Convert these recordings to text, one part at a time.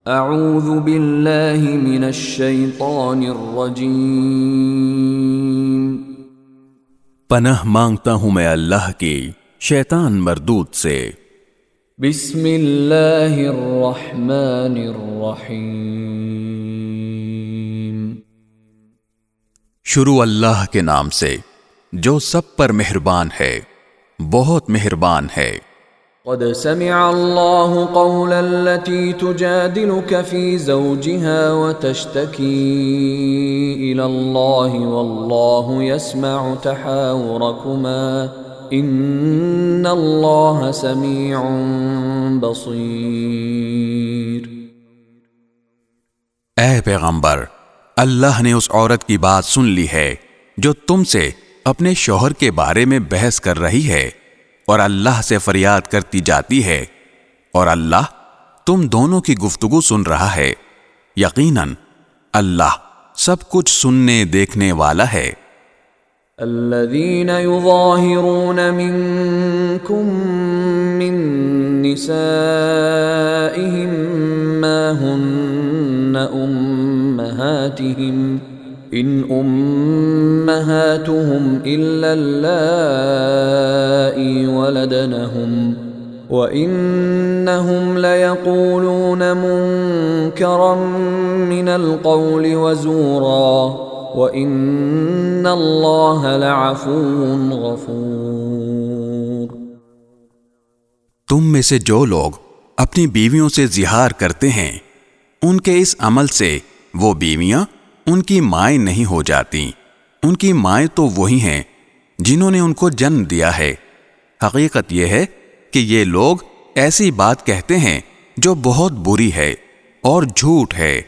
اعوذ باللہ من الشیطان الرجیم، پناہ مانگتا ہوں میں اللہ کی شیطان مردود سے۔ بسم اللہ الرحمن الرحیم، شروع اللہ کے نام سے جو سب پر مہربان ہے، بہت مہربان ہے۔ قد سمع اللہ قول التي تجادلك في زوجها وتشتكي إلى الله والله يسمع تحاوركما إن الله سميع بصير۔ اے پیغمبر، اللہ نے اس عورت کی بات سن لی ہے جو تم سے اپنے شوہر کے بارے میں بحث کر رہی ہے اور اللہ سے فریاد کرتی جاتی ہے، اور اللہ تم دونوں کی گفتگو سن رہا ہے۔ یقیناً اللہ سب کچھ سننے دیکھنے والا ہے۔ الذين يظاهرون منكم من نسائهم ما هن أمهاتهم إن أمهاتهم إلا اللائي ولدنهم وإنهم ليقولون منكرا من القول وزورا وَإِنَّ اللَّهَ لَعَفُوٌّ غَفُورٌ۔ تم میں سے جو لوگ اپنی بیویوں سے زہار کرتے ہیں، ان کے اس عمل سے وہ بیویاں ان کی مائیں نہیں ہو جاتی، ان کی مائیں تو وہی ہیں جنہوں نے ان کو جنم دیا ہے۔ حقیقت یہ ہے کہ یہ لوگ ایسی بات کہتے ہیں جو بہت بری ہے اور جھوٹ ہے،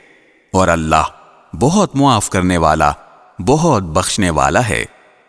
اور اللہ بہت معاف کرنے والا، بہت بخشنے والا ہے۔